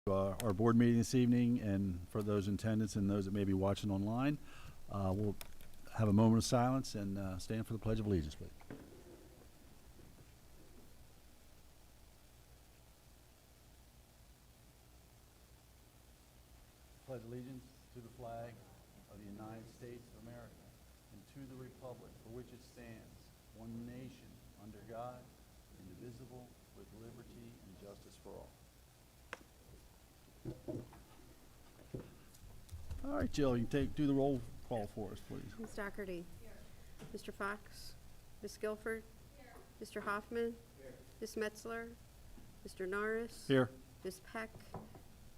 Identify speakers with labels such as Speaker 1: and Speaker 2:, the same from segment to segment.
Speaker 1: Our board meeting this evening, and for those in attendance and those that may be watching online, we'll have a moment of silence and stand for the Pledge of Allegiance, please. Pledge allegiance to the flag of the United States of America and to the republic for which it stands, one nation, under God, indivisible, with liberty and justice for all. All right, Jill, you can do the roll call for us, please.
Speaker 2: Ms. Doherty. Here. Mr. Fox. Ms. Guilford. Here. Mr. Hoffman. Here. Ms. Metzler. Mr. Norris.
Speaker 1: Here.
Speaker 2: Ms. Peck.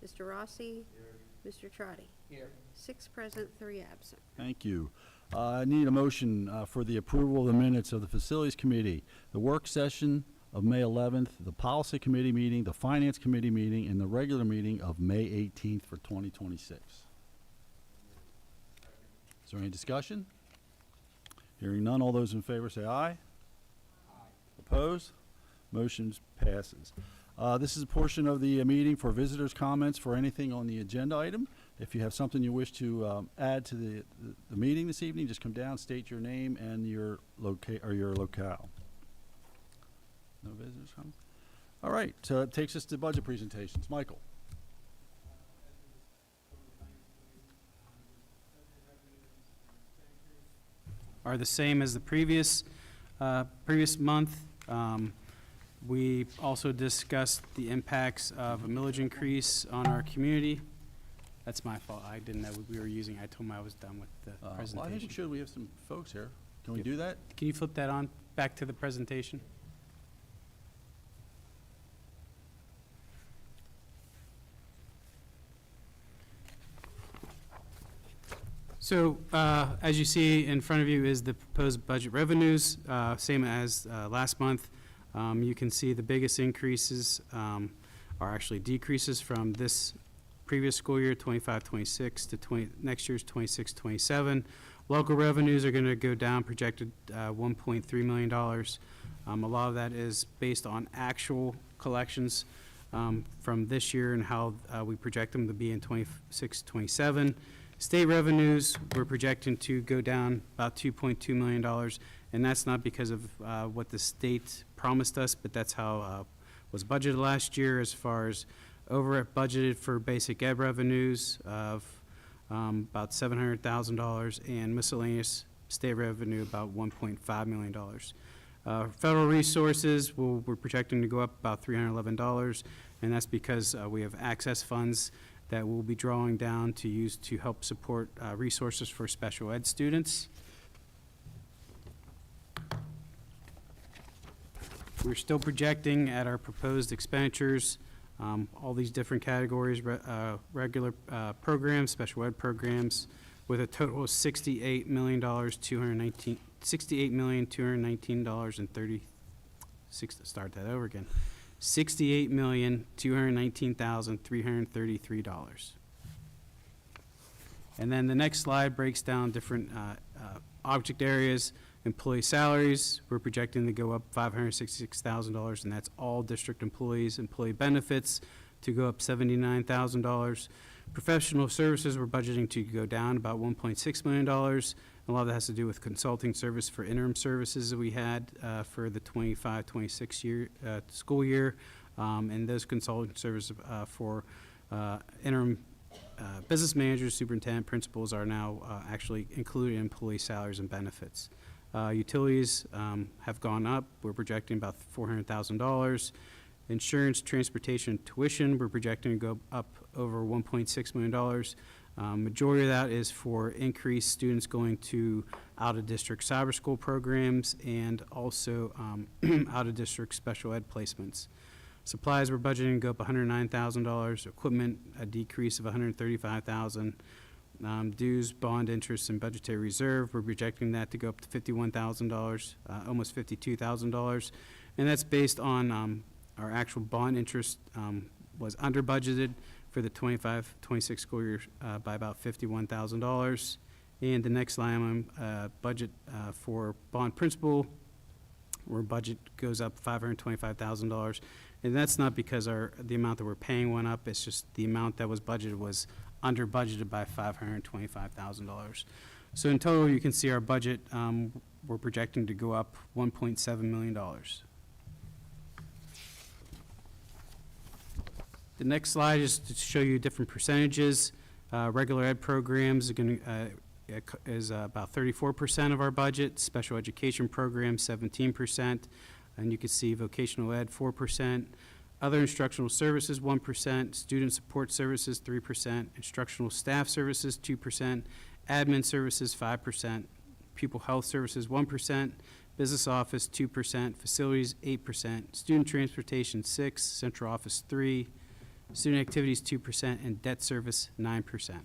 Speaker 2: Mr. Rossi. Here. Mr. Trotty.
Speaker 3: Here.
Speaker 2: 6 present, 3 absent.
Speaker 1: Thank you. I need a motion for the approval of the minutes of the Facilities Committee, the work session of May 11th, the Policy Committee meeting, the Finance Committee meeting, and the regular meeting of May 18th for 2026. Is there any discussion? Hearing none, all those in favor say aye. Aye. Opposed? Motion passes. This is a portion of the meeting for visitors' comments for anything on the agenda item. If you have something you wish to add to the meeting this evening, just come down, state your name and your locale. No visitors coming? All right, so it takes us to budget presentations. Michael.
Speaker 3: Are the same as the previous month. We also discussed the impacts of a millage increase on our community. That's my fault. I didn't know what we were using. I told him I was done with the presentation.
Speaker 1: Well, I think we should. We have some folks here. Can we do that?
Speaker 3: Can you flip that on back to the presentation? So, as you see in front of you is the proposed budget revenues, same as last month. You can see the biggest increases are actually decreases from this previous school year, 25-26, to next year's 26-27. Local revenues are going to go down, projected $1.3 million. A lot of that is based on actual collections from this year and how we project them to be in 26-27. State revenues, we're projecting to go down about $2.2 million, and that's not because of what the state promised us, but that's how was budgeted last year as far as over budgeted for basic ed revenues of about $700,000 and miscellaneous state revenue about $1.5 million. Federal resources, we're projecting to go up about $311, and that's because we have access funds that we'll be drawing down to use to help support resources for special ed students. We're still projecting at our proposed expenditures, all these different categories, regular programs, special ed programs, with a total of $68,219,030. Start that over again. $68,219,333. And then the next slide breaks down different object areas. Employee salaries, we're projecting to go up $566,000, and that's all district employees. Employee benefits to go up $79,000. Professional services, we're budgeting to go down about $1.6 million. A lot of that has to do with consulting service for interim services that we had for the 25-26 year school year, and those consulting services for interim business managers, superintendent, principals are now actually included in employee salaries and benefits. Utilities have gone up. We're projecting about $400,000. Insurance, transportation, tuition, we're projecting to go up over $1.6 million. Majority of that is for increased students going to out-of-district cyber school programs and also out-of-district special ed placements. Supplies, we're budgeting to go up $109,000. Equipment, a decrease of $135,000. Dues, bond interest, and budgetary reserve, we're projecting that to go up to $51,000, almost $52,000. And that's based on our actual bond interest was under budgeted for the 25-26 school year by about $51,000. And the next line, budget for bond principal, where budget goes up $525,000, And that's not because the amount that we're paying went up, it's just the amount that was budgeted was under budgeted by $525,000. So in total, you can see our budget, we're projecting to go up $1.7 million. The next slide is to show you different percentages. Regular ed programs are going to, is about 34% of our budget, special education programs 17%, and you can see vocational ed 4%, other instructional services 1%, student support services 3%, instructional staff services 2%, admin services 5%, pupil health services 1%, business office 2%, facilities 8%, student transportation 6%, central office 3%, student activities 2%, and debt service 9%.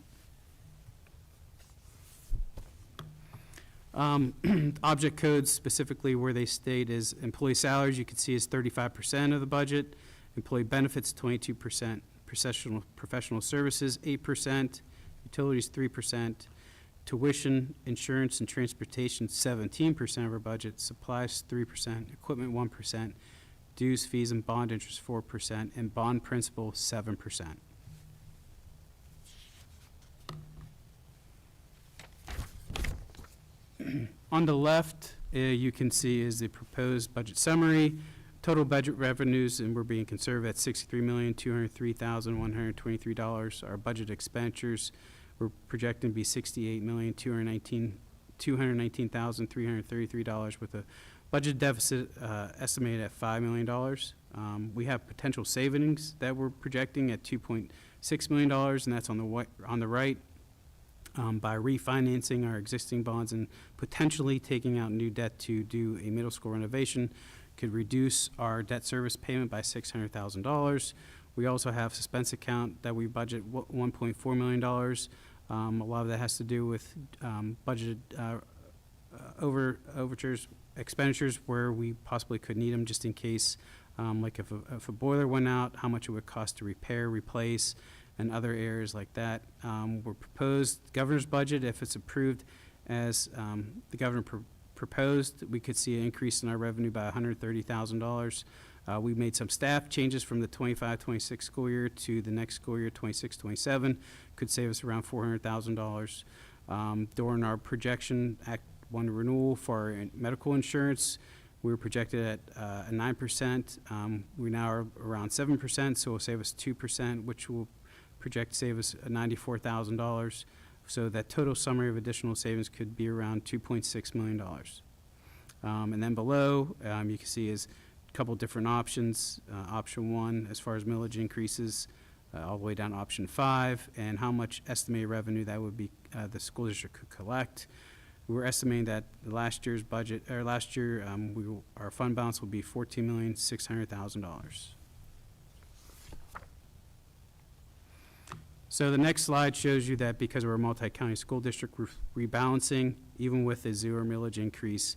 Speaker 3: Object codes, specifically where they state is employee salaries, you can see is 35% of the budget, employee benefits 22%, professional services 8%, utilities 3%, tuition, insurance, and transportation 17% of our budget, supplies 3%, equipment 1%, dues, fees, and bond interest 4%, and bond principal 7%. On the left, you can see is the proposed budget summary. Total budget revenues, and we're being conservative at $63,203,123. Our budget expenditures, we're projecting to be $68,219,333 with a budget deficit estimated at $5 million. We have potential savings that we're projecting at $2.6 million, and that's on the right. By refinancing our existing bonds and potentially taking out new debt to do a middle school renovation, could reduce our debt service payment by $600,000. We also have suspense account that we budget $1.4 million. A lot of that has to do with budgeted overtures, expenditures where we possibly could need them just in case, like if a boiler went out, how much it would cost to repair, replace, and other areas like that. We're proposed governor's budget, if it's approved as the governor proposed, we could see an increase in our revenue by $130,000. We've made some staff changes from the 25-26 school year to the next school year, 26-27, could save us around $400,000. During our projection, Act 1 renewal for our medical insurance, we were projected at 9%. We now are around 7%, so it will save us 2%, which will project to save us $94,000. So that total summary of additional savings could be around $2.6 million. And then below, you can see is a couple different options. Option 1, as far as millage increases, all the way down to option 5, and how much estimated revenue that would be the school district could collect. We were estimating that last year's budget, or last year, our fund balance will be $14,600,000. So the next slide shows you that because we're a multi-county school district, we're rebalancing. Even with a 0 millage increase,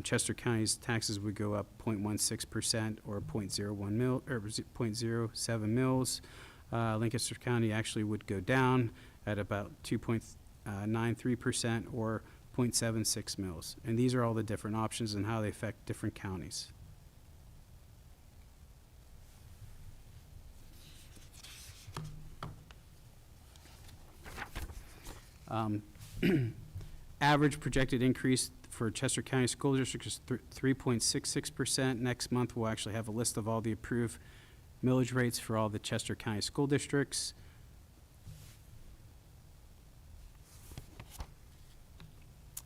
Speaker 3: Chester County's taxes would go up 0.16% or 0.01 mil, or 0.07 mils. Lancaster County actually would go down at about 2.93% or 0.76 mils. And these are all the different options and how they affect different counties. Average projected increase for Chester County School District is 3.66%. Next month, we'll actually have a list of all the approved millage rates for all the Chester County school districts.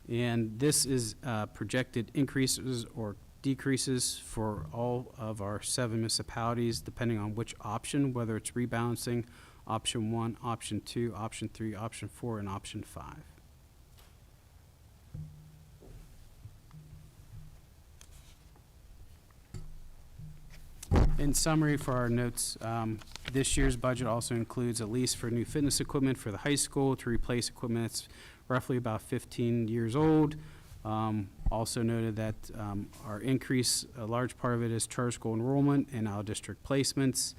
Speaker 3: And this is projected increases or decreases for all of our 7 municipalities, depending on which option, whether it's rebalancing, option 1, option 2, option 3, option 4, and option 5. In summary for our notes, this year's budget also includes a lease for new fitness equipment for the high school to replace equipment that's roughly about 15 years old. Also noted that our increase, a large part of it is charter school enrollment and out-of-district placements.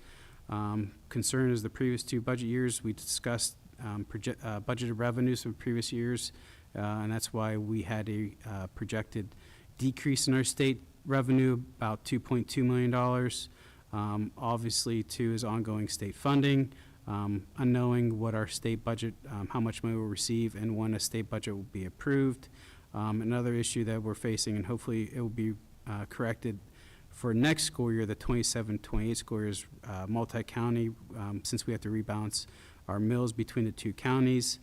Speaker 3: Concern is the previous 2 budget years, we discussed budgeted revenues from previous years, and that's why we had a projected decrease in our state revenue, about $2.2 million. Obviously, two is ongoing state funding, unknowing what our state budget, how much money we'll receive, and when a state budget will be approved. Another issue that we're facing, and hopefully it will be corrected for next school year, the 27-28 school year, is multi-county, since we have to rebalance our mills between the two counties,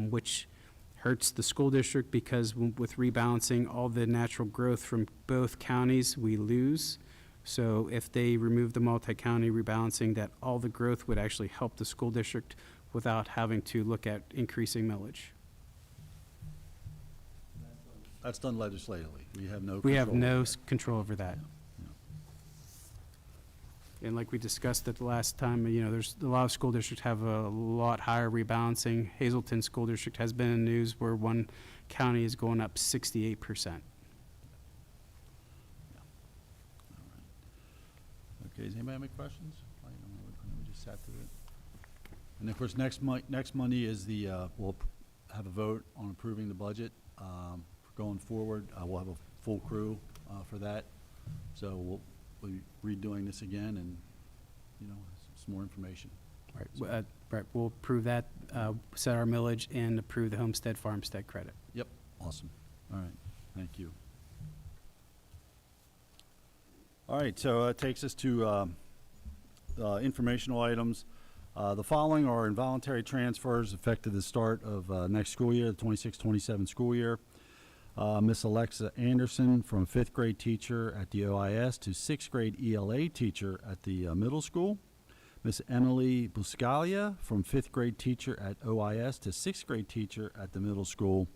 Speaker 3: which hurts the school district because with rebalancing all the natural growth from both counties, we lose. So if they remove the multi-county rebalancing, that all the growth would actually help the school district without having to look at increasing millage.
Speaker 1: That's done legislatively. We have no
Speaker 3: We have
Speaker 1: control.
Speaker 3: no control over that. And like we discussed at the last time, there's a lot of school districts have a lot higher rebalancing. Hazelton School District has been in the news where one county is going up 68%.
Speaker 1: Okay, does anybody have any questions? I don't know, we just sat through it. And of course, next Monday is we'll have a vote on approving the budget. Going forward, we'll have a full crew for that. So we'll be redoing this again and, some more information.
Speaker 3: Right. Right. We'll approve that, set our millage, and approve the homestead farmstead credit.
Speaker 1: Yep, awesome. All right, thank you. All right, so it takes us to informational items. The following are involuntary transfers effective the start of next school year, the 26-27 school year. Miss Alexa Anderson from 5th grade teacher at the OIS to 6th grade ELA teacher at the middle school. Miss Emily Buscaglia from 5th grade teacher at OIS to 6th grade teacher at the middle school.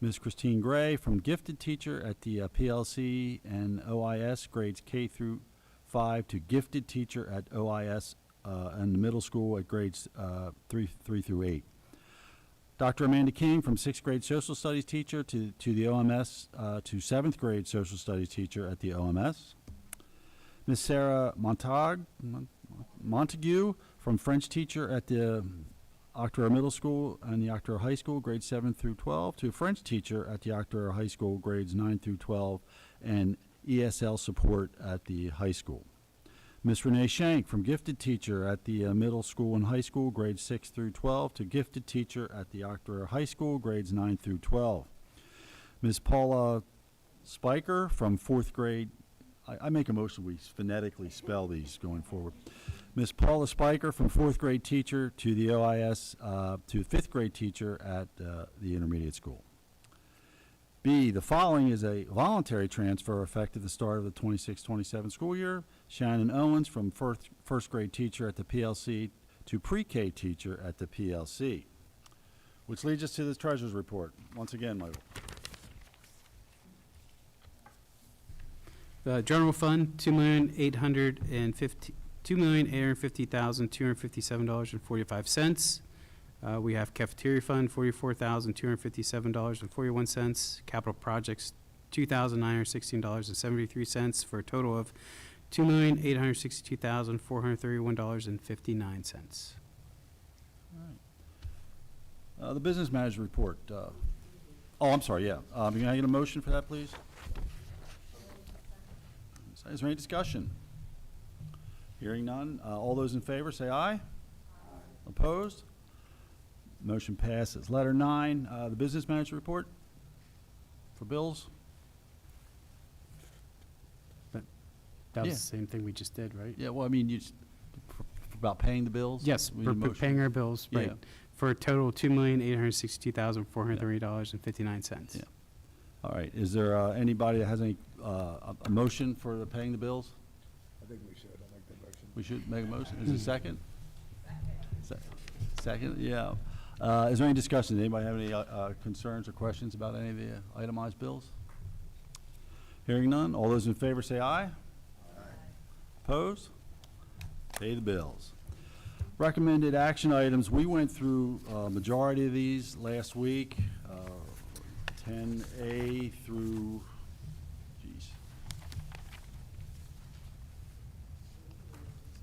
Speaker 1: Ms. Christine Gray from gifted teacher at the PLC and OIS grades K through 5 to gifted teacher at OIS and the middle school at grades 3 through 8. Dr. Amanda King from 6th grade social studies teacher to the OMS to 7th grade social studies teacher at the OMS. Ms. Sarah Montague from French teacher at the Octorara Middle School and the Octorara High School, grades 7 through 12, to French teacher at the Octorara High School, grades 9 through 12, and ESL support at the high school. Ms. Renee Shank from gifted teacher at the middle school and high school, grades 6 through 12, to gifted teacher at the Octorara High School, grades 9 through 12. Ms. Paula Spiker from 4th grade. I make a motion we phonetically spell these going forward. Ms. Paula Spiker from 4th grade teacher to the OIS to 5th grade teacher at the intermediate school. B, the following is a voluntary transfer effective the start of the 26-27 school year. Shannon Owens from first grade teacher at the PLC to pre-K teacher at the PLC. Which leads us to the treasurer's report. Once again, Michael.
Speaker 3: General fund, $2,850,257.45. We have cafeteria fund, $44,257.41. Capital projects, $2,916.73 for a total of $2,862,431.59.
Speaker 1: The business manager report. I'm sorry, yeah. Can I get a motion for that, please? Is there any discussion? Hearing none. All those in favor say aye. Aye. Opposed? Motion passes. Letter 9, the business manager report for bills.
Speaker 3: That was
Speaker 1: Yeah.
Speaker 3: the same thing we just did, right?
Speaker 1: Yeah, well, I mean, about paying the bills?
Speaker 3: Yes,
Speaker 1: We need
Speaker 3: we're
Speaker 1: a motion.
Speaker 3: paying our bills, right,
Speaker 1: Yeah.
Speaker 3: for a total of $2,862,430.59.
Speaker 1: Yeah. All right. Is there anybody that has any, a motion for the paying the bills?
Speaker 4: I think we should. I like that motion.
Speaker 1: We should make a motion. Is it second? Second, yeah. Is there any discussion? Anybody have any concerns or questions about any of the itemized bills? Hearing none. All those in favor say aye. Aye. Opposed? Pay the bills. Recommended action items. We went through a majority of these last week, 10A through,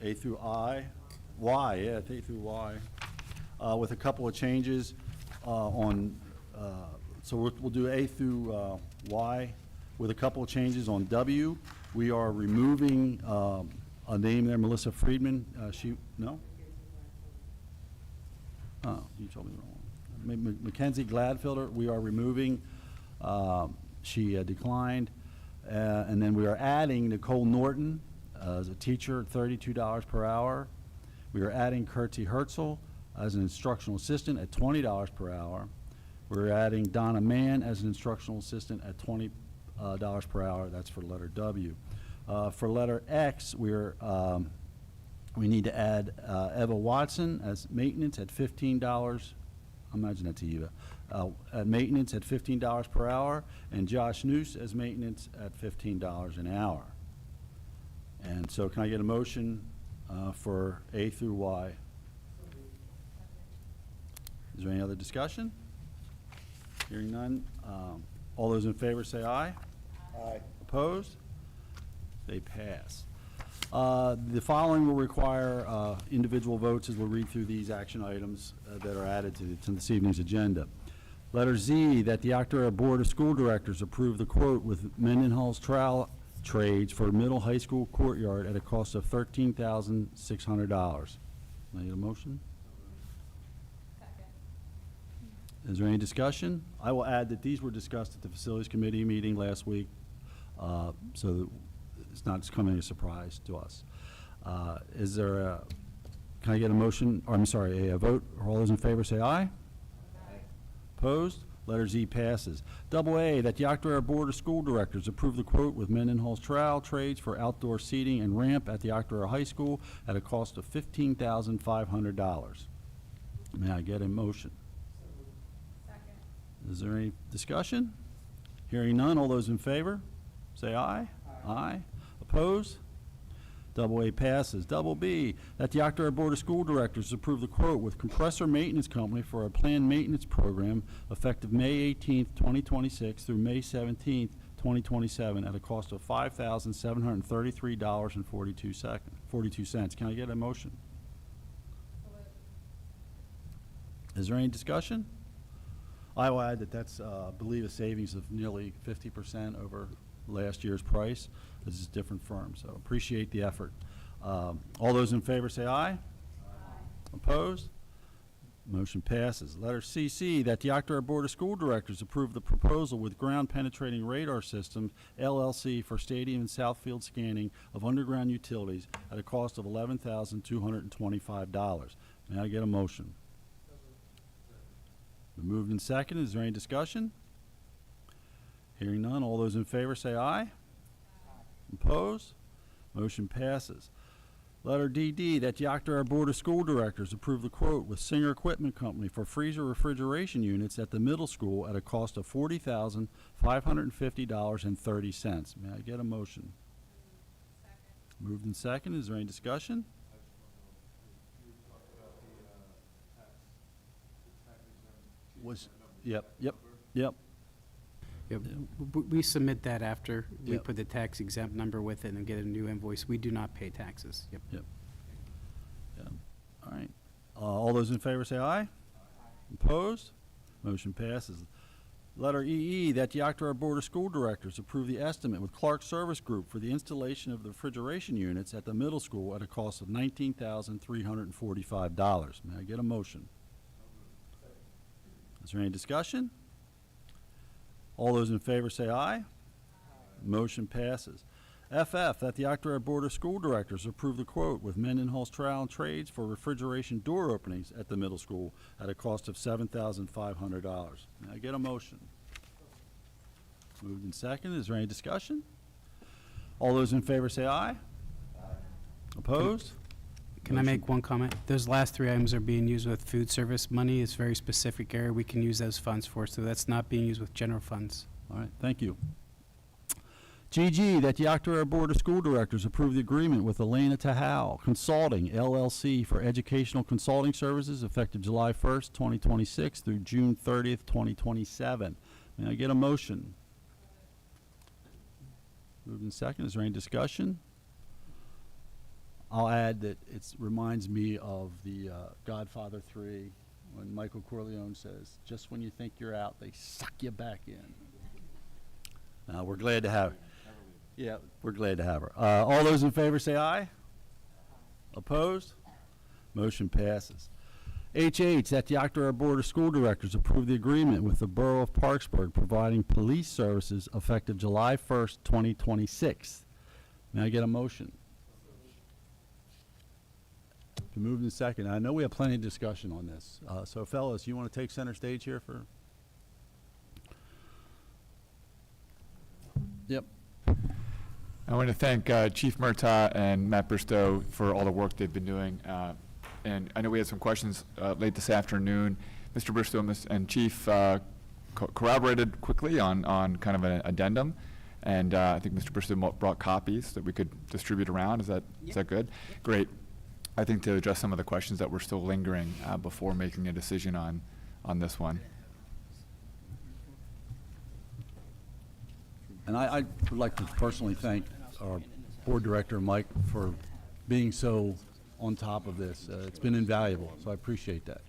Speaker 1: A through Y, yeah, A through Y, with a couple of changes so we'll do A through Y with a couple of changes on W. We are removing a name there, Melissa Friedman. No? Oh, you told me wrong. Mackenzie Gladfelder, we are removing. She declined. And then we are adding Nicole Norton as a teacher, $32 per hour. We are adding Kurtzy Herzl as an instructional assistant at $20 per hour. We're adding Donna Mann as an instructional assistant at $20 per hour. That's for letter W. For letter X, we need to add Eva Watson as maintenance at $15. I imagine that's Eva. At maintenance at $15 per hour, and Josh Noose as maintenance at $15 an hour. And so can I get a motion for A through Y? Is there any other discussion? Hearing none. All those in favor say aye.
Speaker 4: Aye.
Speaker 1: Opposed? They pass. The following will require individual votes as we'll read through these action items that are added to this evening's agenda. Letter Z, that the Octorara Board of School Directors approve the quote with Mendenhall's Trowel Trades for middle high school courtyard at a cost of $13,600. Can I get a motion? Is there any discussion? I will add that these were discussed at the Facilities Committee meeting last week, so that it's not coming as a surprise to us. Is there a, can I get a motion, or I'm sorry, a vote? All those in favor say aye. Aye. Opposed? Letter Z passes. Double A, that the Octorara Board of School Directors approve the quote with Mendenhall's Trowel Trades for outdoor seating and ramp at the Octorara High School at a cost of $15,500. May I get a motion? Is there any discussion? Hearing none, all those in favor, say aye. Aye. Opposed? Double A passes. Double B, that the Octorara Board of School Directors approve the quote with Compressor Maintenance Company for a planned maintenance program effective May 18th, 2026 through May 17th, 2027 at a cost of $5,733.42. Can I get a motion? Is there any discussion? I will add that that's, I believe, a savings of nearly 50% over last year's price. This is a different firm, so appreciate the effort. All those in favor say aye. Aye. Opposed? Motion passes. Letter CC, that the Octorara Board of School Directors approve the proposal with Ground Penetrating Radar Systems, LLC, for stadium and southfield scanning of underground utilities at a cost of $11,225. May I get a motion? Been moved and seconded. Is there any discussion? Hearing none, all those in favor say aye. Opposed? Motion passes. Letter DD, that the Octorara Board of School Directors approve the quote with Singer Equipment Company for freezer refrigeration units at the middle school at a cost of $40,550.30. May I get a motion? Moved and seconded. Is there any discussion? Yep.
Speaker 3: Yep, we submit that after we
Speaker 1: Yep.
Speaker 3: put the tax exempt number with it and get a new invoice. We do not pay taxes. Yep.
Speaker 1: Yeah. All right. All those in favor say aye. Opposed? Motion passes. Letter EE, that the Octorara Board of School Directors approve the estimate with Clark Service Group for the installation of the refrigeration units at the middle school at a cost of $19,345. May I get a motion? Is there any discussion? All those in favor say aye. Motion passes. FF, that the Octorara Board of School Directors approve the quote with Mendenhall's Trowel and Trades for refrigeration door openings at the middle school at a cost of $7,500. May I get a motion? Moved and seconded. Is there any discussion? All those in favor say aye. Opposed?
Speaker 3: Can I make one comment? Those last three items are being used with food service money. It's a very specific area we can use those funds for, so that's not being used with general funds.
Speaker 1: All right, thank you. GG, that the Octorara Board of School Directors approve the agreement with Elena Tahal Consulting, LLC, for educational consulting services effective July 1st, 2026 through June 30th, 2027. May I get a motion? Moved in second. Is there any discussion? I'll add that it reminds me of the Godfather 3 when Michael Corleone says, just when you think you're out, they suck you back in. We're glad to have her. Yeah, we're glad to have her. All those in favor say aye. Opposed? Motion passes. H, that the Octorara Board of School Directors approve the agreement with the Borough of Parksburg providing police services effective July 1st, 2026. May I get a motion? Been moved in second. I know we have plenty of discussion on this. So fellas, you want to take center stage here for? Yep.
Speaker 5: I want to thank Chief Murtaugh and Matt Bristow for all the work they've been doing. And I know we had some questions late this afternoon. Mr. Bristow and Chief corroborated quickly on kind of an addendum. And I think Mr. Bristow brought copies that we could distribute around. Is that good? Great. I think to address some of the questions that were still lingering before making a decision on this one.
Speaker 1: And I would like to personally thank our board director, Mike, for being so on top of this. It's been invaluable, so I appreciate that.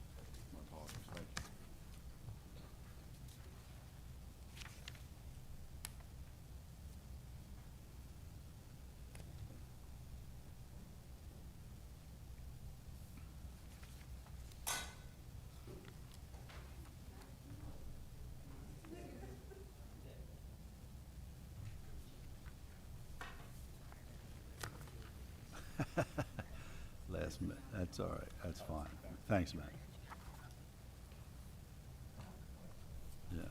Speaker 1: Last minute, that's all right, that's fine. Thanks, Matt. Yeah.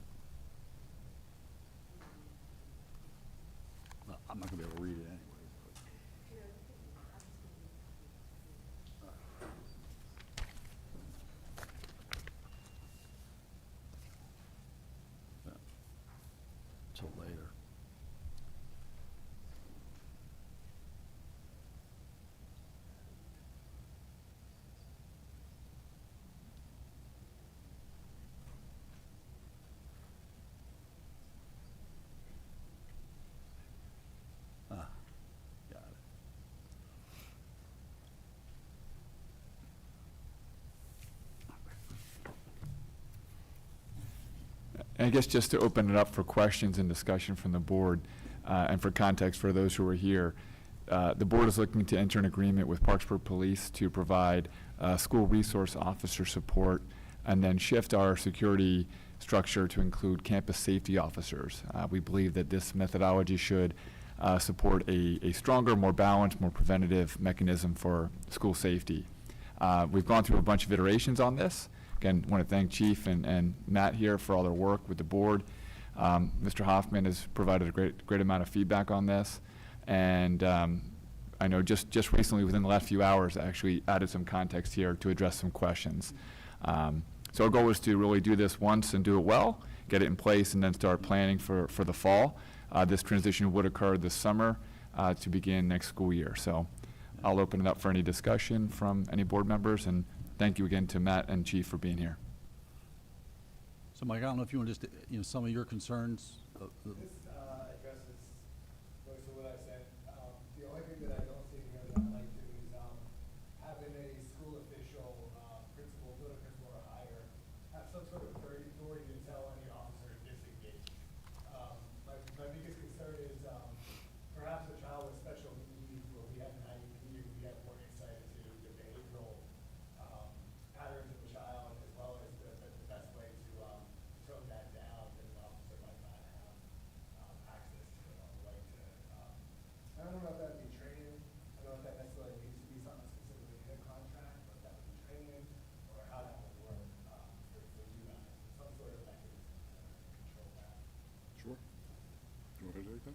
Speaker 1: Well, I'm not gonna be able to read it anyway. Till later. Got it.
Speaker 5: And I guess just to open it up for questions and discussion from the board, and for context for those who are here, the board is looking to enter an agreement with Parksburg Police to provide school resource officer support and then shift our security structure to include campus safety officers. We believe that this methodology should support a stronger, more balanced, more preventative mechanism for school safety. We've gone through a bunch of iterations on this. Again, want to thank Chief and Matt here for all their work with the board. Mr. Hoffman has provided a great amount of feedback on this. And I know just recently, within the last few hours, I actually added some context here to address some questions. So our goal is to really do this once and do it well, get it in place, and then start planning for the fall. This transition would occur this summer to begin next school year. So I'll open it up for any discussion from any board members, and thank you again to Matt and Chief for being here.
Speaker 1: So Mike, I don't know if you want to just, some of your concerns.
Speaker 4: This addresses most of what I said. The only thing that I don't see here that I'd like to is having a school official, principal, building principal or higher, have some sort of authority to tell any officer to disengage. My biggest concern is perhaps a child with special needs where we have an IEP, we have more insight into the behavioral patterns of the child as well as the best way to tone that down that an officer might not have access to it on the way to. I don't know if that would be training. I don't know if that necessarily needs to be something specifically in a contract, but that would be training or how that would work for you guys. Some sort of mechanism to control that.
Speaker 6: Sure. You want to take that?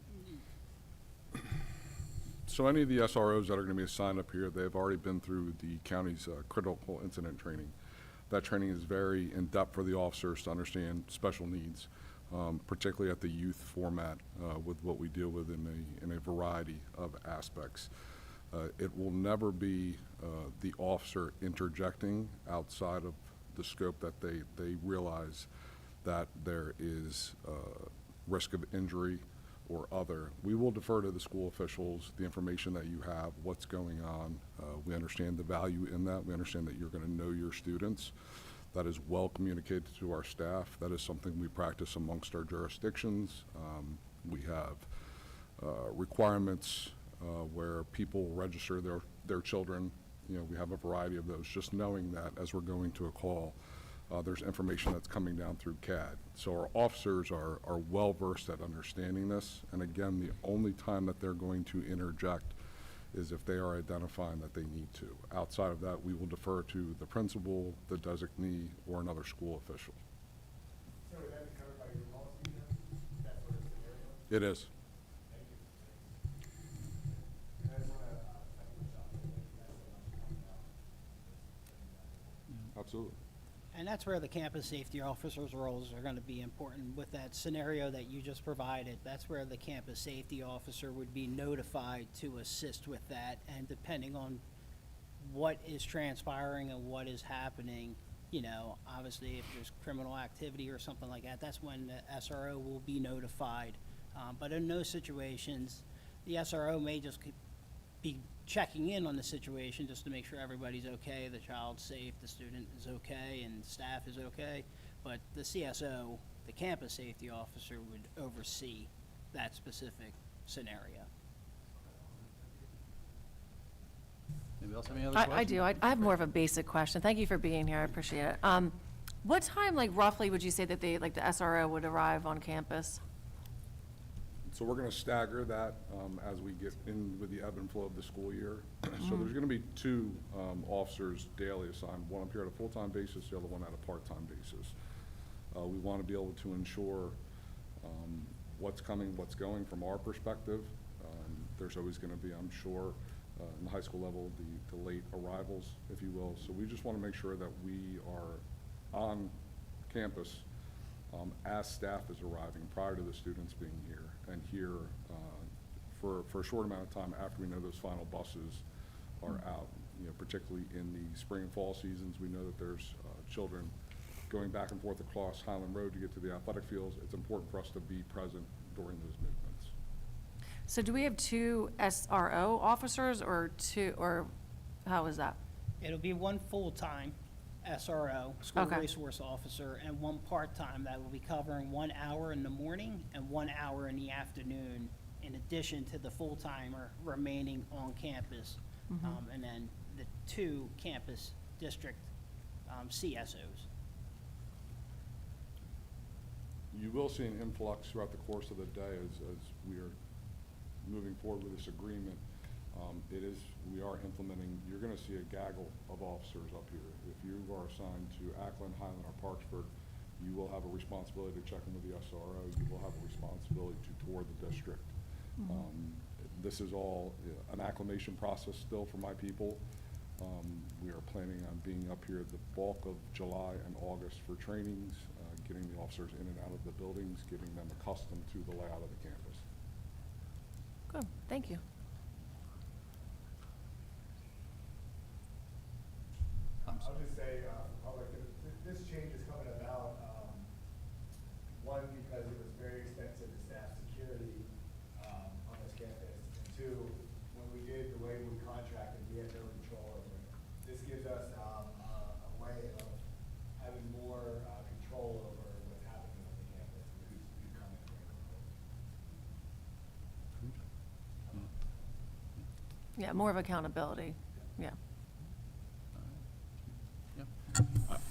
Speaker 6: So any of the SROs that are going to be assigned up here, they've already been through the county's critical incident training. That training is very in-depth for the officers to understand special needs, particularly at the youth format with what we deal with in a variety of aspects. It will never be the officer interjecting outside of the scope that they realize that there is risk of injury or other. We will defer to the school officials the information that you have, what's going on. We understand the value in that. We understand that you're going to know your students. That is well communicated to our staff. That is something we practice amongst our jurisdictions. We have requirements where people register their children You know, we have a variety of those, just knowing that as we're going to a call, there's information that's coming down through CAD. So our officers are well-versed at understanding this, and again, the only time that they're going to interject is if they are identifying that they need to. Outside of that, we will defer to the principal, the designee, or another school official.
Speaker 4: So would that be covered by your policy then? That sort of scenario?
Speaker 6: It is.
Speaker 4: Thank you. And I just want to, thank you so much for coming out.
Speaker 6: Absolutely.
Speaker 7: And that's where the campus safety officers' roles are going to be important with that scenario that you just provided. That's where the campus safety officer would be notified to assist with that. And depending on what is transpiring and what is happening, you know, obviously if there's criminal activity or something like that, that's when the SRO will be notified. But in those situations, the SRO may just be checking in on the situation just to make sure everybody's okay, the child's safe, the student is okay, and staff is okay. But the CSO, the campus safety officer, would oversee that specific scenario.
Speaker 1: Anybody else have any other questions?
Speaker 8: I do. I have more of a basic question. Thank you for being here. I appreciate it. What time, like roughly, would you say that they, like the SRO would arrive on campus?
Speaker 6: So we're going to stagger that as we get in with the ebb and flow of the school year. So there's going to be two officers daily assigned, one up here at a full-time basis, the other one at a part-time basis. We want to be able to ensure what's coming, what's going from our perspective. There's always going to be, I'm sure, in the high school level, the late arrivals, if you will. So we just want to make sure that we are on campus as staff is arriving prior to the students being here, and here for a short amount of time after we know those final buses are out. You know, particularly in the spring and fall seasons, we know that there's children going back and forth across Highland Road to get to the athletic fields. It's important for us to be present during those movements.
Speaker 8: So do we have two SRO officers or two, or how is that?
Speaker 7: It'll be one full-time SRO, school
Speaker 8: Okay.
Speaker 7: resource officer, and one part-time that will be covering 1 hour in the morning and 1 hour in the afternoon, in addition to the full-timer remaining on campus. And then the two campus district CSOs.
Speaker 6: You will see an influx throughout the course of the day as we are moving forward with this agreement. We are implementing, you're going to see a gaggle of officers up here. If you are assigned to Ackland, Highland, or Parksburg, you will have a responsibility to check in with the SRO. You will have a responsibility to tour the district. This is all an acclimation process still for my people. We are planning on being up here the bulk of July and August for trainings, getting the officers in and out of the buildings, getting them accustomed to the layout of the campus.
Speaker 8: Good, thank you.
Speaker 4: I'll just say, public, this change is coming about, one, because it was very expensive to staff security on this campus, and two, when we did the way we contracted, we had no control over it. This gives us a way of having more control over what's happening on the campus, and who's coming and going.
Speaker 8: Yeah, more of accountability, yeah.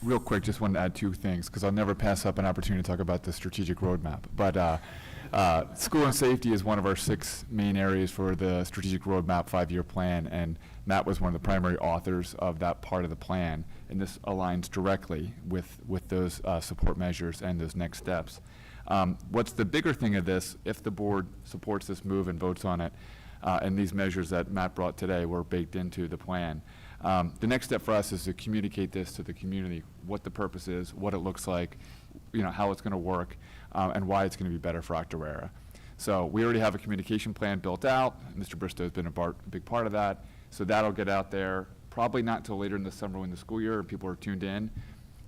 Speaker 5: Real quick, just wanted to add two things, because I'll never pass up an opportunity to talk about the strategic roadmap. But school and safety is one of our 6 main areas for the strategic roadmap 5-year plan, and Matt was one of the primary authors of that part of the plan, and this aligns directly with those support measures and those next steps. What's the bigger thing of this, if the board supports this move and votes on it, and these measures that Matt brought today were baked into the plan, the next step for us is to communicate this to the community, what the purpose is, what it looks like, you know, how it's going to work, and why it's going to be better for Octorara. So we already have a communication plan built out. Mr. Bristow has been a big part of that. So that'll get out there, probably not until later in the summer when the school year and people are tuned in,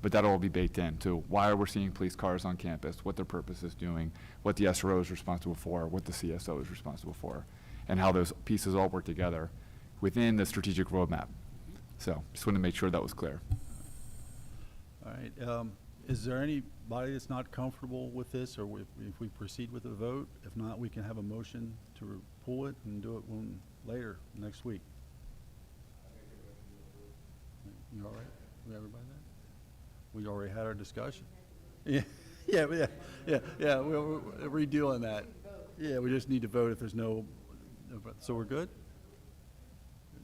Speaker 5: but that'll all be baked in to why we're seeing police cars on campus, what their purpose is doing, what the SRO is responsible for, what the CSO is responsible for, and how those pieces all work together within the strategic roadmap. So just wanted to make sure that was clear.
Speaker 1: All right, is there anybody that's not comfortable with this, or if we proceed with the vote? If not, we can have a motion to pull it and do it later, next week. You all right? We everybody there? We already had our discussion. Yeah, we're redoing that. Yeah, we just need to vote if there's no vote. So we're good?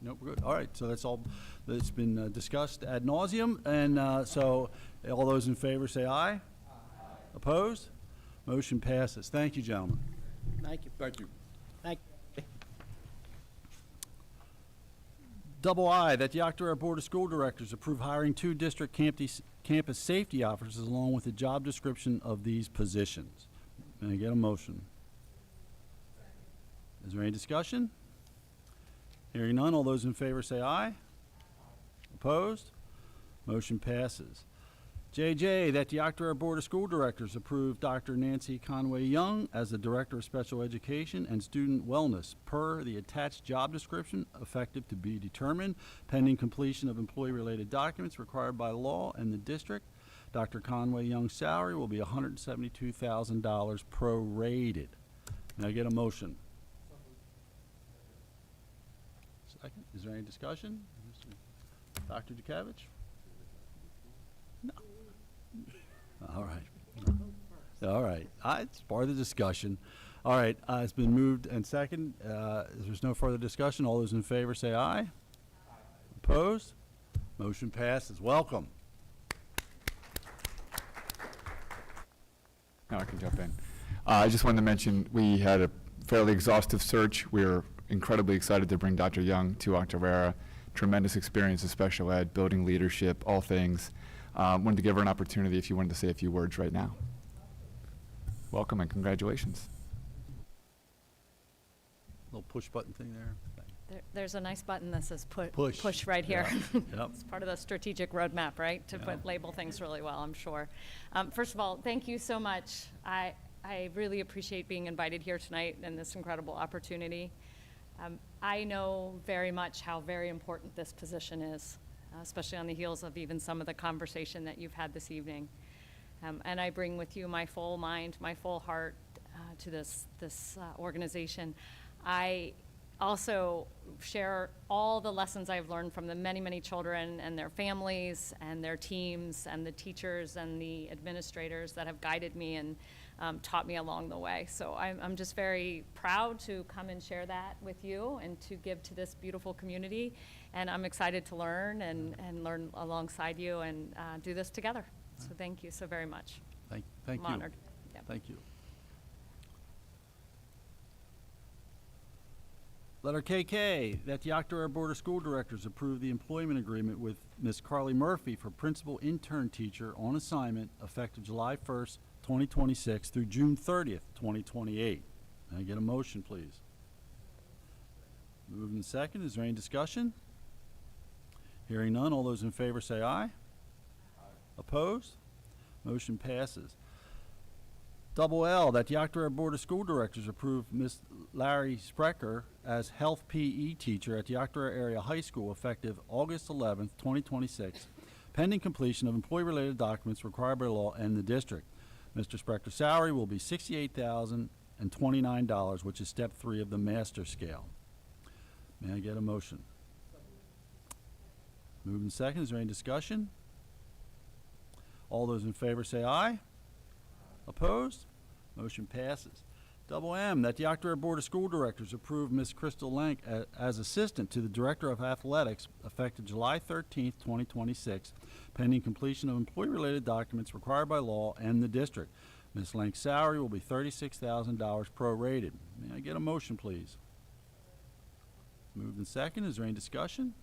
Speaker 1: Nope, we're good. All right, so that's all that's been discussed ad nauseum. And so all those in favor say aye. Aye. Opposed? Motion passes. Thank you, gentlemen.
Speaker 7: Thank you.
Speaker 6: Thank you.
Speaker 7: Thank you.
Speaker 1: Double I, that the Octorara Board of School Directors approve hiring 2 district campus safety officers along with the job description of these positions. May I get a motion? Is there any discussion? Hearing none, all those in favor say aye. Opposed? Motion passes. JJ, that the Octorara Board of School Directors approve Dr. Nancy Conway Young as the Director of Special Education and Student Wellness per the attached job description, effective to be determined, pending completion of employee-related documents required by law and the district. Dr. Conway Young's salary will be $172,000 prorated. May I get a motion? Second. Is there any discussion? Dr. Dukavich? No. All right. All right. It's part of the discussion. All right. It's been moved and second. If there's no further discussion, all those in favor say aye. Aye. Opposed? Motion passes. Welcome.
Speaker 5: Now I can jump in. I just wanted to mention we had a fairly exhaustive search. We're incredibly excited to bring Dr. Young to Octorara. Tremendous experience in special ed, building leadership, all things. Wanted to give her an opportunity if you wanted to say a few words right now. Welcome and congratulations.
Speaker 1: Little push button thing there.
Speaker 9: There's a nice button that says
Speaker 1: Push.
Speaker 9: push right here.
Speaker 1: Yeah. Yep.
Speaker 9: It's part of the strategic roadmap, right? To
Speaker 1: Yeah.
Speaker 9: label things really well, I'm sure. First of all, thank you so much. I really appreciate being invited here tonight and this incredible opportunity. I know very much how very important this position is, especially on the heels of even some of the conversation that you've had this evening. And I bring with you my full mind, my full heart to this organization. I also share all the lessons I've learned from the many, many children and their families and their teams and the teachers and the administrators that have guided me and taught me along the way. So I'm just very proud to come and share that with you and to give to this beautiful community. And I'm excited to learn and learn alongside you and do this together. So thank you so very much.
Speaker 1: Thank
Speaker 9: I'm
Speaker 1: you.
Speaker 9: honored. Yep.
Speaker 1: Thank you. Letter KK, that the Octorara Board of School Directors approve the employment agreement with Ms. Carly Murphy for principal intern teacher on assignment effective July 1st, 2026 through June 30th, 2028. Can I get a motion, please? Moved and second. Is there any discussion? Hearing none, all those in favor say aye. Aye. Opposed? Motion passes. Double L, that the Octorara Board of School Directors approve Ms. Larry Sprecher as health PE teacher at the Octorara Area High School effective August 11th, 2026, pending completion of employee-related documents required by law and the district. Mr. Sprecher's salary will be $68,029, which is step 3 of the master scale. May I get a motion? Moved and second. Is there any discussion? All those in favor say aye. Opposed? Motion passes. Double M, that the Octorara Board of School Directors approve Ms. Crystal Lenk as assistant to the Director of Athletics effective July 13th, 2026, pending completion of employee-related documents required by law and the district. Ms. Lenk's salary will be $36,000 prorated. May I get a motion, please? Moved and second. Is there any discussion?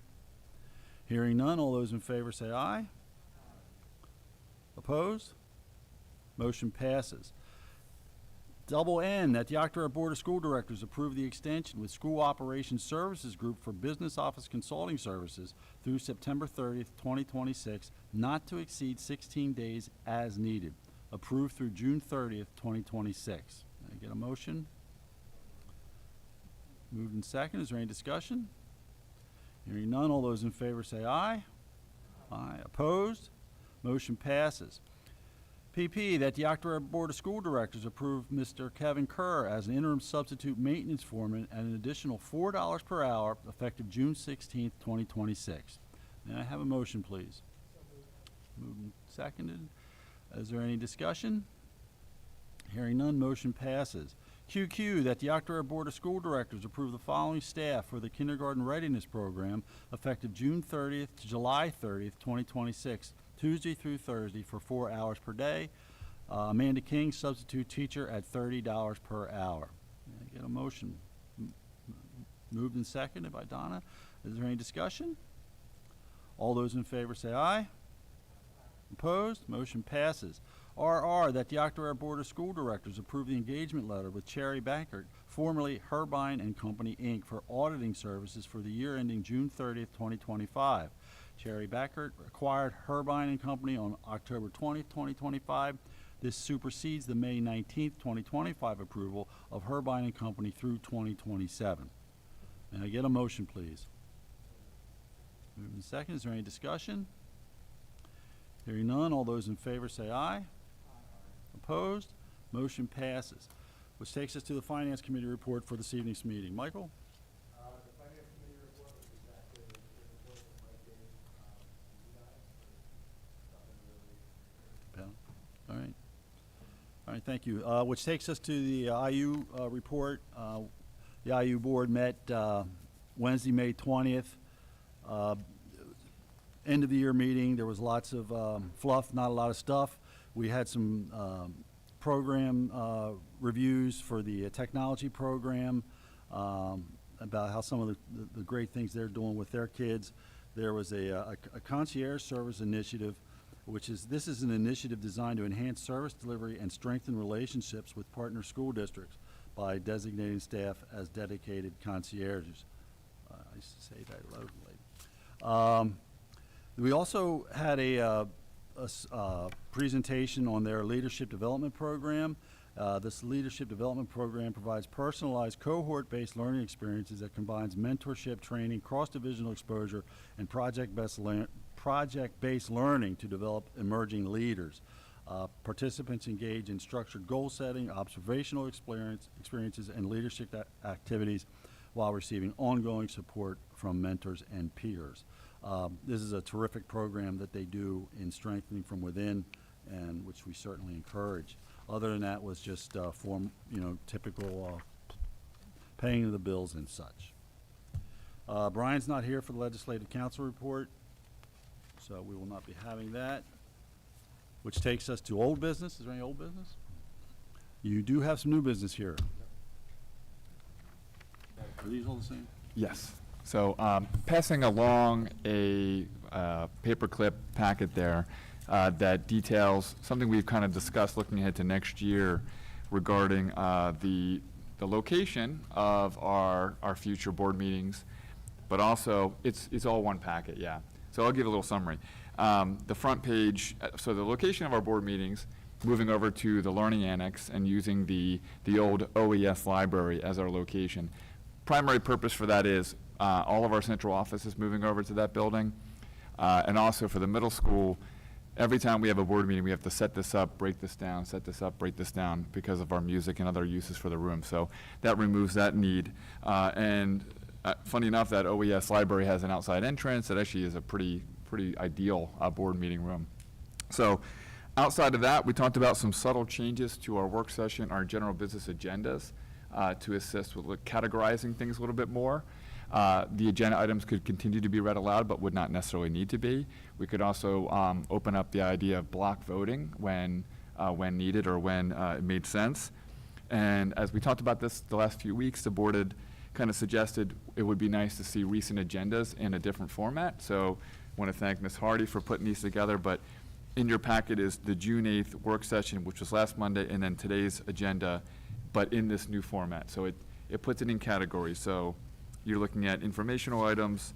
Speaker 1: Hearing none, all those in favor say aye. Opposed? Motion passes. Double N, that the Octorara Board of School Directors approve the extension with School Operations Services Group for Business Office Consulting Services through September 30th, 2026, not to exceed 16 days as needed. Approved through June 30th, 2026. Can I get a motion? Moved and second. Is there any discussion? Hearing none, all those in favor say aye. Aye. Opposed? Motion passes. PP, that the Octorara Board of School Directors approve Mr. Kevin Kerr as an interim substitute maintenance foreman at an additional $4 per hour effective June 16th, 2026. May I have a motion, please? Moved and seconded. Is there any discussion? Hearing none, motion passes. QQ, that the Octorara Board of School Directors approve the following staff for the Kindergarten Readiness Program effective June 30th to July 30th, 2026, Tuesday through Thursday for 4 hours per day. Amanda King, substitute teacher at $30 per hour. May I get a motion? Moved and seconded by Donna. Is there any discussion? All those in favor say aye. Opposed? Motion passes. RR, that the Octorara Board of School Directors approve the engagement letter with Cherry Bankert, formerly Herbine and Company, Inc., for auditing services for the year ending June 30th, 2025. Cherry Bankert acquired Herbine and Company on October 20th, 2025. This supersedes the May 19th, 2025 approval of Herbine and Company through 2027. May I get a motion, please? Moved and second. Is there any discussion? Hearing none, all those in favor say aye. Opposed? Motion passes. Which takes us to the Finance Committee report for this evening's meeting. Michael?
Speaker 4: The finance committee report was exactly the report that Mike gave, you guys, so nothing really.
Speaker 1: All right. All right, thank you. Which takes us to the IU report. The IU board met Wednesday, May 20th. End of the year meeting. There was lots of fluff, not a lot of stuff. We had some program reviews for the technology program, about how some of the great things they're doing with their kids. There was a concierge service initiative, this is an initiative designed to enhance service delivery and strengthen relationships with partner school districts by designating staff as dedicated concierges. I used to say that loudly. We also had a presentation on their leadership development program. This leadership development program provides personalized cohort-based learning experiences that combines mentorship, training, cross-divisional exposure, and project-based learning to develop emerging leaders. Participants engage in structured goal setting, observational experiences, and leadership activities while receiving ongoing support from mentors and peers. This is a terrific program that they do in strengthening from within, and which we certainly encourage. Other than that was just typical paying of the bills and such. Brian's not here for the Legislative Council report, so we will not be having that. Which takes us to old business. Is there any old business? You do have some new business here. Are these all the same?
Speaker 5: Yes. So passing along a paperclip packet there that details something we've kind of discussed looking ahead to next year regarding the location of our future board meetings, but also it's all one packet, yeah. So I'll give a little summary. The front page, so the location of our board meetings, moving over to the Learning Annex and using the old OES library as our location. Primary purpose for that is all of our central offices moving over to that building. And also for the middle school, every time we have a board meeting, we have to set this up, break this down, set this up, break this down because of our music and other uses for the room. So that removes that need. Funny enough, that OES library has an outside entrance that actually is a pretty ideal board meeting room. So outside of that, we talked about some subtle changes to our work session, our general business agendas, to assist with categorizing things a little bit more. The agenda items could continue to be read aloud, but would not necessarily need to be. We could also open up the idea of block voting when needed or when it made sense. And as we talked about this the last few weeks, the board had kind of suggested it would be nice to see recent agendas in a different format. So I want to thank Ms. Hardy for putting these together, but in your packet is the June 8th work session, which was last Monday, and then today's agenda, but in this new format. So it puts it in categories. So you're looking at informational items,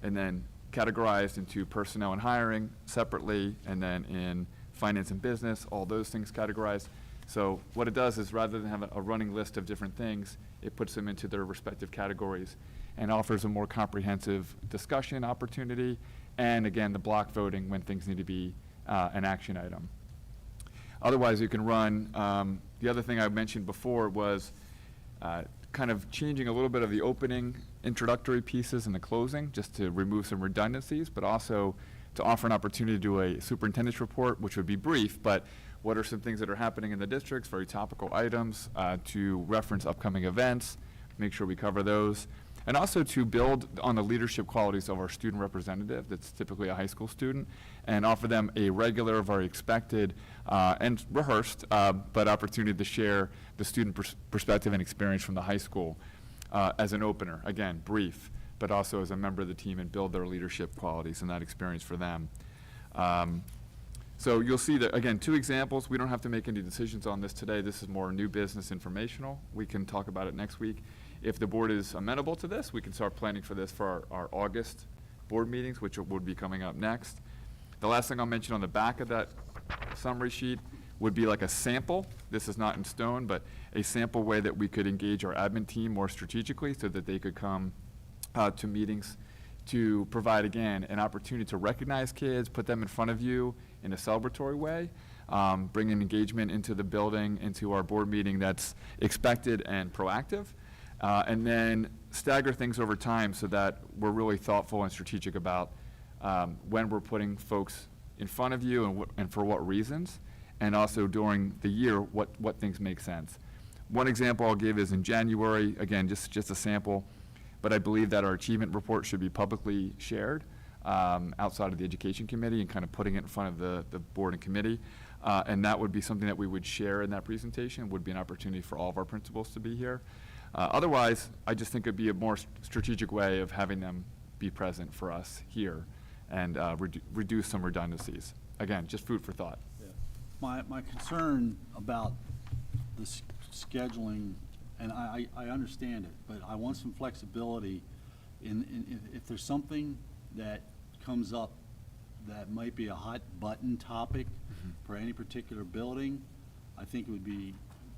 Speaker 5: and then categorized into personnel and hiring separately, and then in finance and business, all those things categorized. So what it does is rather than have a running list of different things, it puts them into their respective categories and offers a more comprehensive discussion opportunity, and again, the block voting when things need to be an action item. Otherwise, you can run, the other thing I mentioned before was kind of changing a little bit of the opening introductory pieces in the closing, just to remove some redundancies, but also to offer an opportunity to do a superintendent's report, which would be brief, but what are some things that are happening in the districts, very topical items, to reference upcoming events, make sure we cover those, and also to build on the leadership qualities of our student representative, that's typically a high school student, and offer them a regular, very expected, and rehearsed, but opportunity to share the student perspective and experience from the high school as an opener. Again, brief, but also as a member of the team, and build their leadership qualities and that experience for them. So you'll see that, again, 2 examples. We don't have to make any decisions on this today. This is more new business informational. We can talk about it next week. If the board is amenable to this, we can start planning for this for our August board meetings, which would be coming up next. The last thing I'll mention on the back of that summary sheet would be like a sample. This is not in stone, but a sample way that we could engage our admin team more strategically so that they could come to meetings to provide, again, an opportunity to recognize kids, put them in front of you in a celebratory way, bring an engagement into the building, into our board meeting that's expected and proactive, and then stagger things over time so that we're really thoughtful and strategic about when we're putting folks in front of you and for what reasons, and also during the year, what things make sense. One example I'll give is in January, again, just a sample, but I believe that our achievement report should be publicly shared outside of the education committee and kind of putting it in front of the board and committee. And that would be something that we would share in that presentation, would be an opportunity for all of our principals to be here. Otherwise, I just think it'd be a more strategic way of having them be present for us here and reduce some redundancies. Again, just food for thought.
Speaker 1: My concern about the scheduling, and I understand it, but I want some flexibility if there's something that comes up that might be a hot button topic for any particular building, I think it would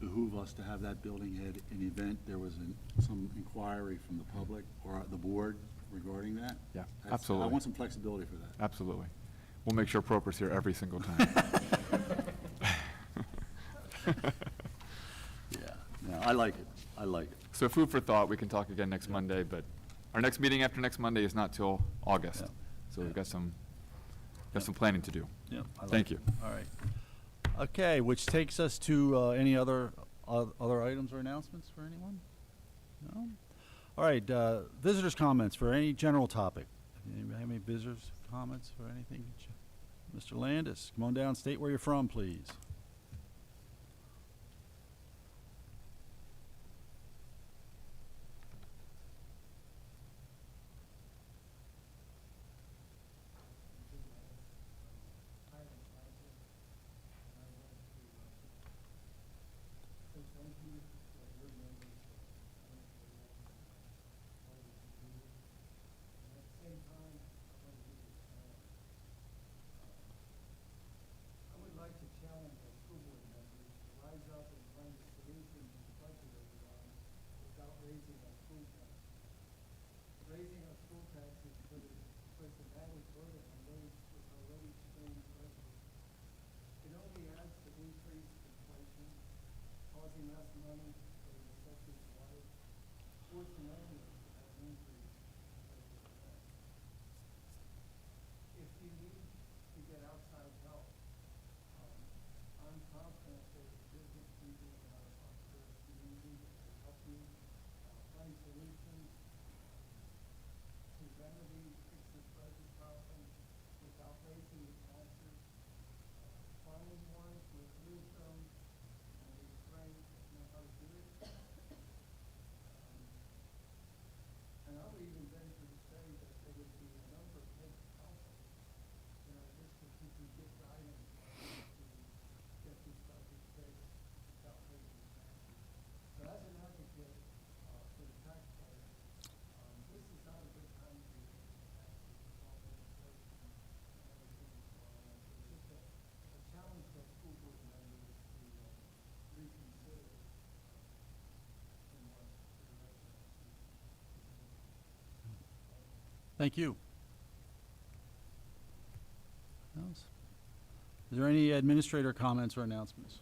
Speaker 1: behoove us to have that building head in the event there was some inquiry from the public or the board regarding that.
Speaker 5: Yeah,
Speaker 1: I
Speaker 5: absolutely.
Speaker 1: want some flexibility for that.
Speaker 5: Absolutely. We'll make sure Proper's here every single time.
Speaker 1: Yeah, no, I like it. I like it.
Speaker 5: So food for thought, we can talk again next Monday, but our next meeting after next Monday is not till August.
Speaker 1: Yeah.
Speaker 5: So we've got some planning to do.
Speaker 1: Yeah, I like
Speaker 5: Thank
Speaker 1: it.
Speaker 5: you.
Speaker 1: All right. Okay, which takes us to any other items or announcements for anyone? No? All right, visitors' comments for any general topic. Anybody have any visitors' comments for anything? Mr. Landis, come on down, state where you're from, please.
Speaker 4: Raising our school taxes put an added burden on those with already strained budgets. It only adds to increased inflation, causing less money for the necessities of life, forcing owners to have increased budget. If you need to get outside help, I'm confident there's business people in our community that can help you find solutions to remedy, fix this budget problem without raising the taxes. Find one with wisdom and with strength that know how to do it. And I would even venture to say that there would be a number of head councils in our district who could give guidance on how to get this budget fixed without raising taxes. So as an advocate for the taxpayer, this is not a good time to raise taxes with all the inflation and everything that's going on. So it's just a challenge to school board members to reconsider and what the direction of the
Speaker 1: Thank you. Else? Is there any administrator comments or announcements?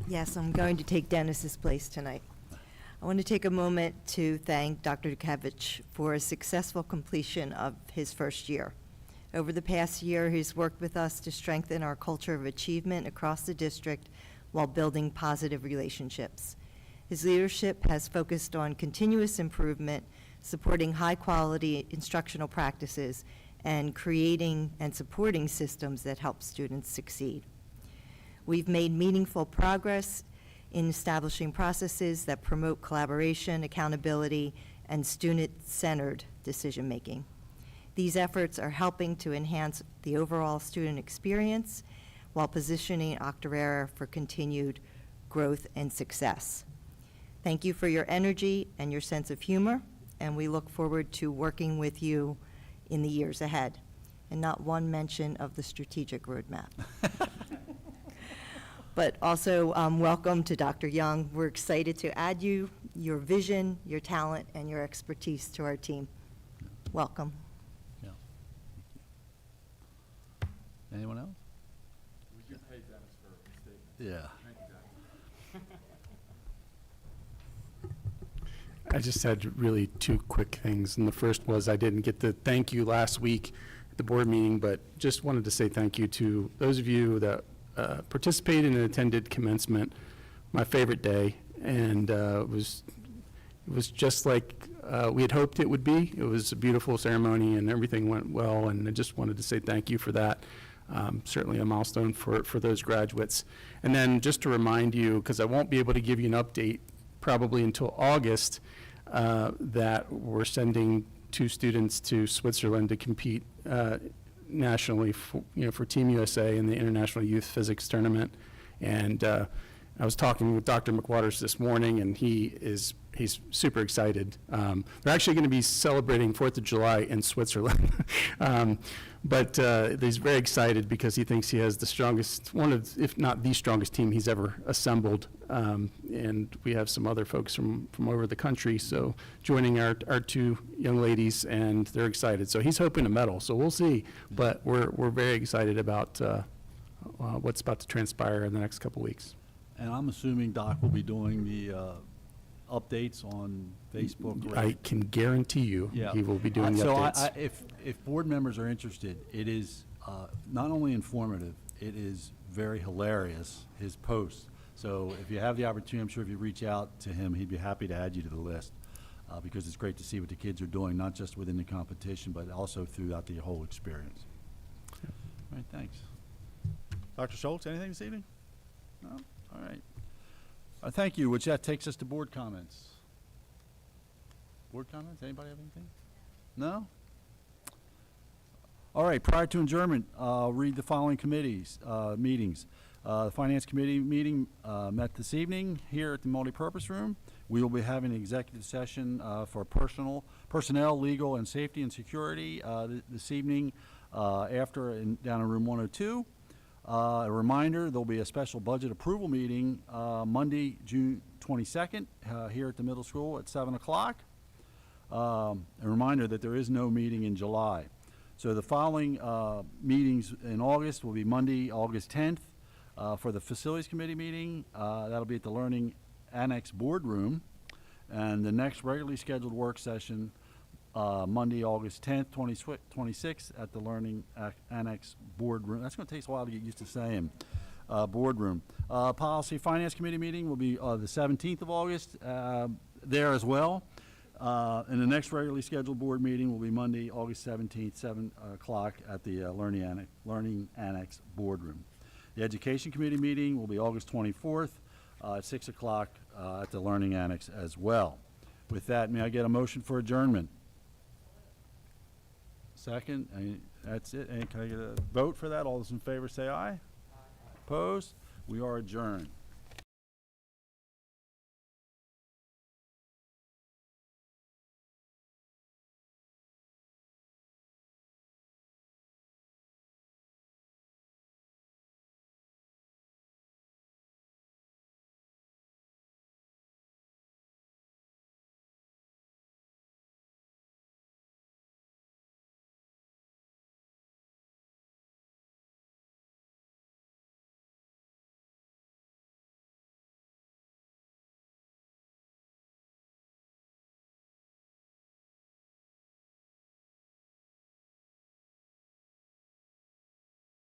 Speaker 10: Yes, I'm going to take Dennis's place tonight. I want to take a moment to thank Dr. Dukevich for a successful completion of his first year. Over the past year, he's worked with us to strengthen our culture of achievement across the district while building positive relationships. His leadership has focused on continuous improvement, supporting high-quality instructional practices, and creating and supporting systems that help students succeed. We've made meaningful progress in establishing processes that promote collaboration, accountability, and student-centered decision-making. These efforts are helping to enhance the overall student experience while positioning Octorara for continued growth and success. Thank you for your energy and your sense of humor, and we look forward to working with you in the years ahead. And not one mention of the strategic roadmap. But also, welcome to Dr. Young. We're excited to add you, your vision, your talent, and your expertise to our team. Welcome.
Speaker 1: Yeah. Anyone else?
Speaker 5: We do pay Dennis for a statement.
Speaker 1: Yeah.
Speaker 5: Thank you, Dennis.
Speaker 3: I just had really two quick things, and the first was I didn't get to thank you last week at the board meeting, but just wanted to say thank you to those of you that participated and attended commencement, my favorite day, and it was just like we had hoped it would be. It was a beautiful ceremony, and everything went well, and I just wanted to say thank you for that. Certainly a milestone for those graduates. And then just to remind you, because I won't be able to give you an update probably until August, that we're sending 2 students to Switzerland to compete nationally for Team USA in the International Youth Physics Tournament. And I was talking with Dr. McWaters this morning, and he's super excited. They're actually going to be celebrating 4th of July in Switzerland. But he's very excited because he thinks he has the strongest, one of, if not the strongest team he's ever assembled. And we have some other folks from over the country, so joining our 2 young ladies, and they're excited. So he's hoping to medal, so we'll see. But we're very excited about what's about to transpire in the next couple weeks.
Speaker 1: And I'm assuming Doc will be doing the updates on Facebook. Right?
Speaker 3: I can guarantee you he will be doing the updates.
Speaker 1: So if board members are interested, it is not only informative, it is very hilarious, his posts. So if you have the opportunity, I'm sure if you reach out to him, he'd be happy to add you to the list because it's great to see what the kids are doing, not just within the competition, but also throughout the whole experience. All right, thanks. Dr. Schultz, anything this evening? No? All right. Thank you, which that takes us to board comments. Board comments? Anybody have anything? No? All right, prior to adjournment, I'll read the following committees, meetings. The Finance Committee meeting met this evening here at the multipurpose room. We will be having an executive session for personnel, legal, and safety and security this evening down in room 102. A reminder, there'll be a special budget approval meeting Monday, June 22nd, here at the middle school at 7 o'clock. A reminder that there is no meeting in July. So the following meetings in August will be Monday, August 10th, for the Facilities Committee meeting. That'll be at the Learning Annex Boardroom. And the next regularly scheduled work session Monday, August 10th, 26th at the Learning Annex Boardroom. That's going to take us a while to get used to saying boardroom. Policy Finance Committee meeting will be the 17th of August there as well. And the next regularly scheduled board meeting will be Monday, August 17th, 7 o'clock at the Learning Annex Boardroom. The Education Committee meeting will be August 24th at 6 o'clock at the Learning Annex as well. With that, may I get a motion for adjournment? Second, that's it. And can I get a vote for that? All those in favor say aye. Opposed? We are adjourned.